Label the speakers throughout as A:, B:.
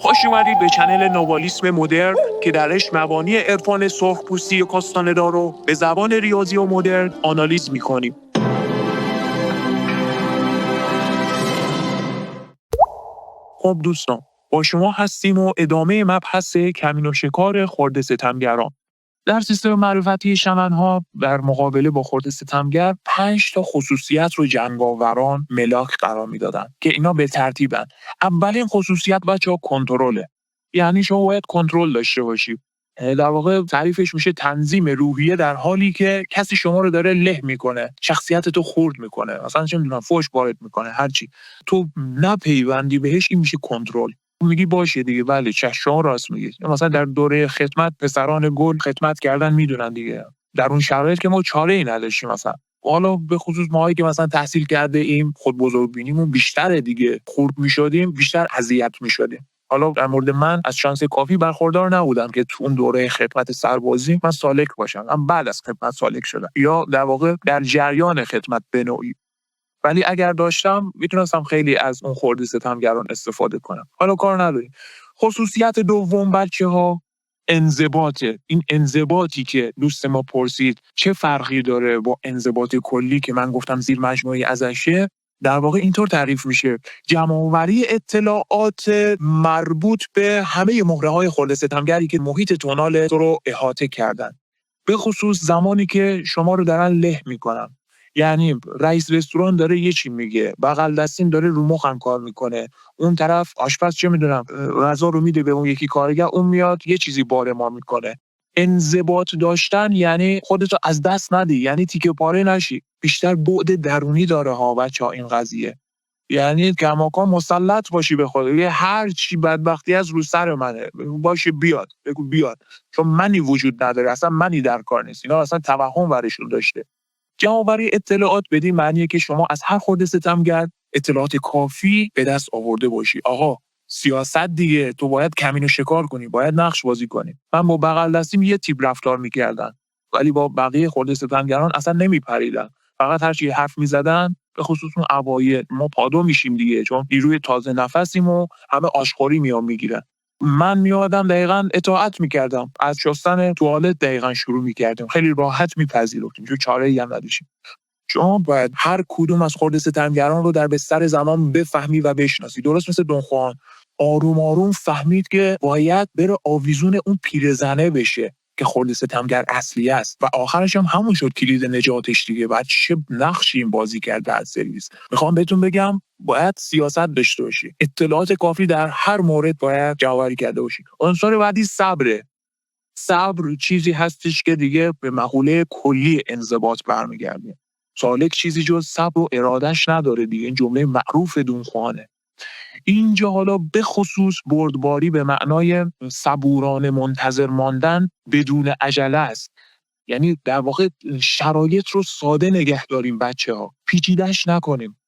A: خوش اومدید به چنل نوالیسم مدرن که درش مبانی عرفان سرخپوستی کاستانه‌دار رو به زبان ریاضی و مدرن آنالیز می‌کنیم. خب دوستان، با شما هستیم و ادامه مبحث کمین و شکار خرد ستمگران. در سیستم معرفتی شمنها در مقابله با خرد ستمگر 5 تا خصوصیت رو جنگاوران ملاک قرار میدادن که اینا به ترتیبن. اولین خصوصیت بچه‌ها کنترله. یعنی شما باید کنترل داشته باشی. در واقع تعریفش میشه تنظیم روحیه در حالی که کسی شما رو داره له میکنه، شخصیت تو خرد میکنه، مثلا چه میدونم فحش وارد میکنه، هرچی تو نپیوندی بهش، این میشه کنترل. میگی باشه دیگه، بله شما راست میگید. مثلا در دوره خدمت پسران گل خدمت کردن میدونن دیگه، در اون شرایط که ما چاره ای نداشتیم. مثلا حالا به خصوص ماهایی که مثلا تحصیل کرده ایم، خود بزرگبینیمون بیشتره دیگه، خرد میشدیم، بیشتر اذیت میشدیم. حالا در مورد من از شانس کافی برخوردار نبودم که تو اون دوره خدمت سربازی من سالک باشم. من بعد از خدمت سالک شدم، یا در واقع در جریان خدمت به نوعی. ولی اگر داشتم میتونستم خیلی از اون خرد ستمگران استفاده کنم. حالا کار نداریم. خصوصیت دوم بچه‌ها انضباطه. این انضباطی که دوست ما پرسید چه فرقی داره با انضباط کلی که من گفتم زیر مجموعه ازشه، در واقع اینطور تعریف میشه: جمع‌آوری اطلاعات مربوط به همه مهره‌های خرد ستمگری که محیط تونال رو احاطه کردن، به خصوص زمانی که شما رو دارن له میکنن. یعنی رئیس رستوران داره یه چی میگه، بغل دستین داره رو مخم کار میکنه، اون طرف آشپز چه میدونم غذا رو میده به اون یکی کارگر، اون میاد یه چیزی بار ما میکنه. انضباط داشتن یعنی خودتو از دست ندی، یعنی تیکه پاره نشی. بیشتر بعد درونی داره ها بچه‌ها این قضیه. یعنی کماکان مسلط باشی به خود، یه هر چی بدبختی از رو سر منه باشه بیاد، بگو بیاد، چون منی وجود نداره، اصلا منی در کار نیست. اینا اصلا توهم ورشون داشته. جمع‌آوری اطلاعات بدین معنیه که شما از هر خرد ستمگر اطلاعات کافی به دست آورده باشی. آقا سیاست دیگه، تو باید کمین و شکار کنی، باید نقش بازی کنی. من با بغل دستیم یه تیپ رفتار میکردن، ولی با بقیه خرد ستمگران اصلا نمیپریدن. فقط هر چی حرف میزدن، به خصوص اون اوایل ما پادو میشیم دیگه، چون نیروی تازه نفسیم و همه آشخوری میگیرن. من میادم دقیقاً اطاعت میکردم، از شستن توالت دقیقاً شروع میکردیم، خیلی راحت میپذیرفتیم چون چاره‌ای هم نداشتیم. شما باید هر کدوم از خرد ستمگران رو در بستر زمان بفهمی و بشناسی. درست مثل دون خوان آروم آروم فهمید که باید بره آویزون اون پیرزنه بشه که خرد ستمگر اصلی است، و آخرش هم همون شد کلید نجاتش دیگه. بعد چه نقشی این بازی کرد در سرویس. میخوام بهتون بگم باید سیاست داشته باشی، اطلاعات کافی در هر مورد باید جمع‌آوری کرده باشی. عنصر بعدی صبره. صبر چیزی هستش که دیگه به مقوله کلی انضباط برمیگرده. سالک چیزی جز صبر و ارادش نداره دیگه، این جمله معروف دونخوانه. اینجا حالا به خصوص بردباری به معنای صبورانه منتظر ماندن بدون عجله است. یعنی در واقع شرایط رو ساده نگه داریم بچه‌ها، پیچیده‌اش نکنیم.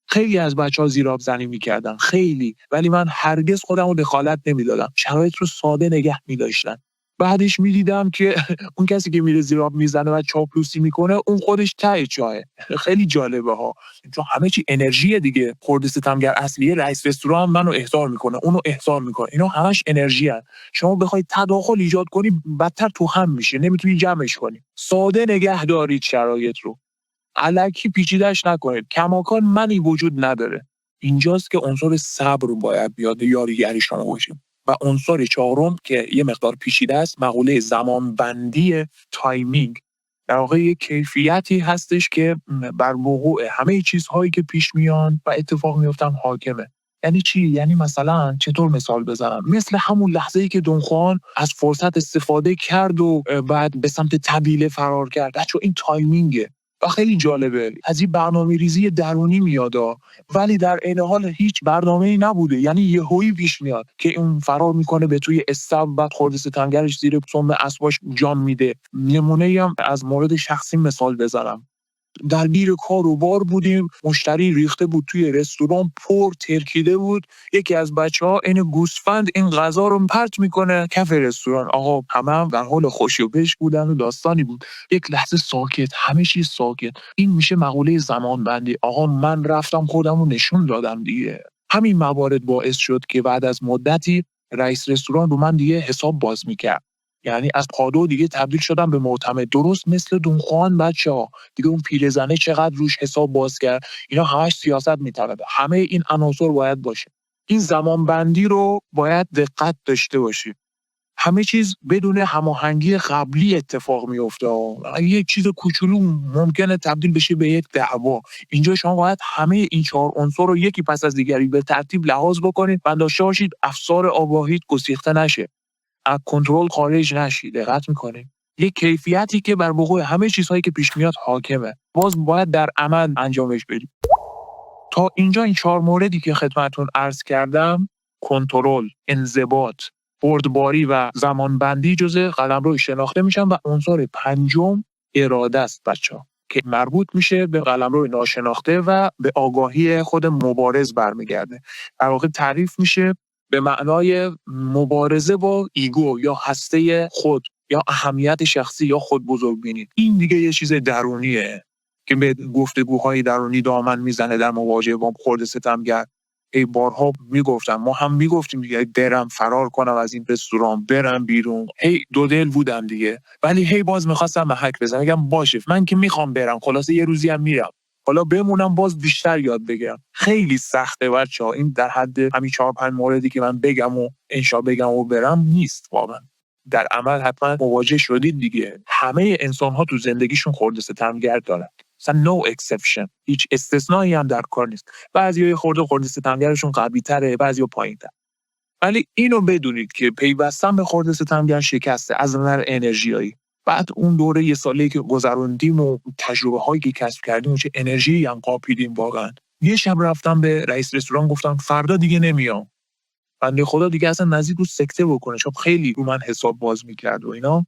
A: خیلی از بچه‌ها زیراب زنی می‌کردن، خیلی، ولی من هرگز خودم رو دخالت نمی‌دادم. شرایط رو ساده نگه می‌داشتن. بعدش می‌دیدم که اون کسی که میره زیراب میزنه و چاپلوسی میکنه، اون خودش ته چاهه. خیلی جالبه ها، چون همه چی انرژیه دیگه. خرد ستمگر اصلیه رئیس رستوران منو احضار میکنه، اونو احضار میکنه، اینا همش انرژیه. شما بخوای تداخل ایجاد کنی بدتر تو هم میشه، نمیتونی جمعش کنی. ساده نگه دارید شرایط رو، الکی پیچیده‌اش نکنید. کماکان منی وجود نداره. اینجاست که عنصر صبر رو باید بیاد یاریگری شما باشیم. و عنصر چهارم که یه مقدار پیچیده است، مقوله زمانبندی، تایمینگ. در واقع یک کیفیتی هستش که بر وقوع همه چیزهایی که پیش میان و اتفاق میفتن حاکمه. یعنی چی؟ یعنی مثلا چطور مثال بزنم؟ مثل همون لحظه‌ای که دونخوان از فرصت استفاده کرد و بعد به سمت طویله فرار کرد. چون این تایمینگه و خیلی جالبه. از این برنامه‌ریزی درونی میاد، ولی در عین حال هیچ برنامه‌ای نبوده. یعنی یهویی پیش میاد که اون فرار میکنه به توی استاب، بعد خرد ستمگرش زیر سم اسباش جان میده. نمونه‌ای هم از مورد شخصی مثال بزنم. درگیر کار و بار بودیم، مشتری ریخته بود توی رستوران، پر ترکیده بود. یکی از بچه‌ها این گوسفند این غذا رو پرت میکنه کف رستوران. آقا همه در حال خوشی و بش بودن و داستانی بود. یک لحظه ساکت، همه چیز ساکت. این میشه مقوله زمان بندی. آقا من رفتم خودم رو نشون دادم دیگه. همین موارد باعث شد که بعد از مدتی رئیس رستوران رو من دیگه حساب باز میکرد. یعنی از پادو دیگه تبدیل شدم به معتمد، درست مثل دونخوان بچه‌ها. دیگه اون پیرزنه چقدر روش حساب باز کرد، اینا همش سیاست میطلبه. همه این عناصر باید باشه. این زمان بندی رو باید دقت داشته باشی. همه چیز بدون هماهنگی قبلی اتفاق میفته. یک چیز کوچولو ممکنه تبدیل بشه به یک دعوا. اینجا شما باید همه این 4 عنصر رو یکی پس از دیگری به ترتیب لحاظ بکنید و داشته باشید افسار آگاهیت گسیخته نشه، از کنترل خارج نشی. دقت میکنید یک کیفیتی که بر وقوع همه چیزهایی که پیش میاد حاکمه، باز باید در عمل انجامش بدید. تا اینجا این 4 موردی که خدمتتون عرض کردم، کنترل، انضباط، بردباری و زمانبندی جزء قلمرو شناخته میشن و عنصر پنجم اراده است بچه‌ها، که مربوط میشه به قلمرو ناشناخته و به آگاهی خود مبارز برمیگرده. در واقع تعریف میشه به معنای مبارزه با ایگو یا هسته خود یا اهمیت شخصی یا خود بزرگبینی. این دیگه یه چیز درونیه که به گفتگوهای درونی دامن میزنه در مواجهه با خرد ستمگر. بارها میگفتم، ما هم میگفتیم دیگه، برم فرار کنم از این رستوران، برم بیرون. دو دل بودم دیگه، ولی باز میخواستم محک بزنم، میگم باشه من که میخوام برم، خلاصه یه روزی هم میرم، حالا بمونم باز بیشتر یاد بگیرم. خیلی سخته بچه‌ها، این در حد همین 4-5 موردی که من بگم و انشا بگم و برم نیست. واقعا در عمل حتما مواجه شدید دیگه. همه انسان‌ها تو زندگیشون خرد ستمگر دارن، مثلا no exception، هیچ استثنایی هم در کار نیست. بعضی‌ها خرد ستمگرشون قوی‌تره، بعضی‌ها پایین‌تر. ولی اینو بدونید که پیوستن به خرد ستمگر شکسته از نظر انرژیایی. بعد اون دوره یه ساله‌ای که گذروندیم و تجربه‌هایی که کسب کردیم و چه انرژی هم قاپیدیم واقعا. یه شب رفتم به رئیس رستوران گفتم فردا دیگه نمیام. بنده خدا دیگه اصلا نزدیک بود سکته بکنه، چون خیلی رو من حساب باز می‌کرد و اینا.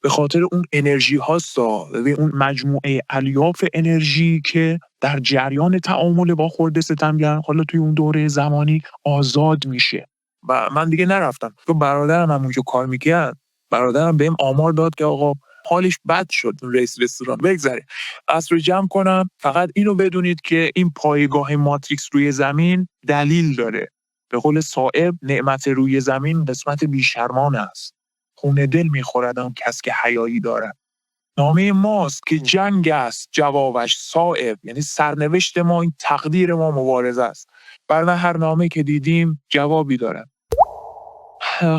A: به خاطر اون انرژی هاستا، ببین اون مجموعه الیاف انرژی که در جریان تعامل با خرد ستمگر حالا توی اون دوره زمانی آزاد میشه. و من دیگه نرفتم، چون برادرم هم اونجا کار میکرد. برادرم بهم آمار داد که آقا حالش بد شد رئیس رستوران، بگذره اصر جمع کنم. فقط اینو بدونید که این پایگاه ماتریکس روی زمین دلیل داره. به قول صائب، نعمت روی زمین قسمت بیشرمان است، خون دل میخوردم کس که حیایی دارد. نامه ماست که جنگ است جوابش صائب، یعنی سرنوشت ما، این تقدیر ما مبارزه است. برای هر نامه که دیدیم جوابی داره.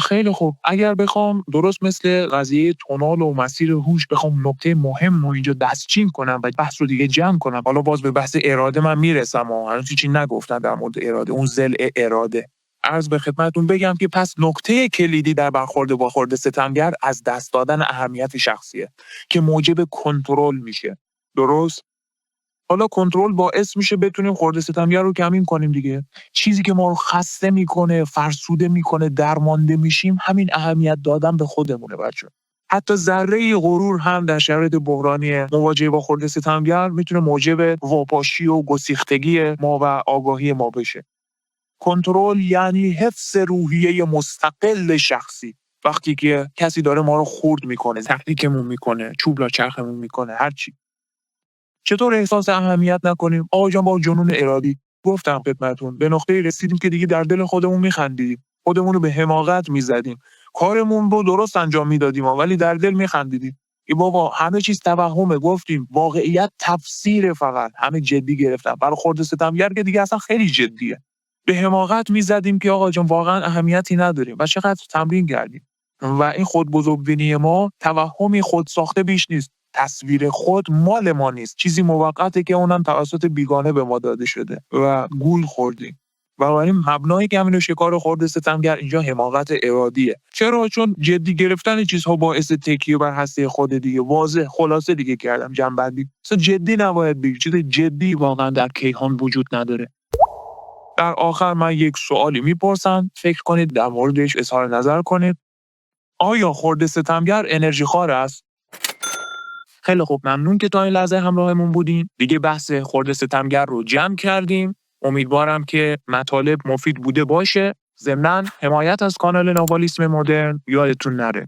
A: خیلی خوب، اگر بخوام درست مثل قضیه تونال و مسیر هوش بخوام نکته مهم رو اینجا دستچین کنم و بحث رو دیگه جمع کنم، حالا باز به بحث اراده من میرسم و هنوز چیزی نگفتم در مورد اراده، اون ضلع اراده. عرض به خدمتتون بگم که پس نکته کلیدی در برخورد با خرد ستمگر از دست دادن اهمیت شخصیه که موجب کنترل میشه. درست؟ حالا کنترل باعث میشه بتونیم خرد ستمگر رو کمین کنیم دیگه. چیزی که ما رو خسته میکنه، فرسوده میکنه، درمانده میشیم، همین اهمیت دادن به خودمونه بچه‌ها. حتی ذره غرور هم در شرایط بحرانی مواجهه با خرد ستمگر میتونه موجب واپاشی و گسیختگی ما و آگاهی ما بشه. کنترل یعنی حفظ روحیه مستقل شخصی. وقتی که کسی داره ما رو خرد میکنه، تحریکمون میکنه، چوب لا چرخمون میکنه، هر چی، چطور احساس اهمیت نکنیم؟ آقا جان با جنون ارادی گفتم خدمتتون به نقطه‌ای رسیدیم که دیگه در دل خودمون میخندیدیم، خودمون رو به حماقت میزدیم، کارمون رو درست انجام میدادیم ولی در دل میخندیدیم. بابا همه چیز توهمه، گفتیم واقعیت تفسیر، فقط همه جدی گرفتن. برای خرد ستمگر که دیگه اصلا خیلی جدیه. به حماقت میزدیم که آقا جان واقعا اهمیتی نداریم و چقدر تمرین کردیم. و این خود بزرگبینی ما توهمی خود ساخته بیش نیست. تصویر خود مال ما نیست، چیزی موقته که اونم توسط بیگانه به ما داده شده و گول خوردیم. بنابراین مبنای کمین و شکار خرد ستمگر اینجا حماقت ارادیه. چرا؟ چون جدی گرفتن چیزها باعث تکیه بر هسته خود دیگه. واضح خلاصه دیگه کردم، جنبندی. اصلا جدی نباید بگی، چیز جدی واقعا در کیهان وجود نداره. در آخر من یک سوالی میپرسم، فکر کنید، در موردش اظهار نظر کنید. آیا خرد ستمگر انرژی خوار است؟ خیلی خوب، ممنون که تا این لحظه همراهمون بودین. دیگه بحث خرد ستمگر رو جمع کردیم. امیدوارم که مطالب مفید بوده باشه. ضمناً حمایت از کانال نوالیسم مدرن یادتون نره.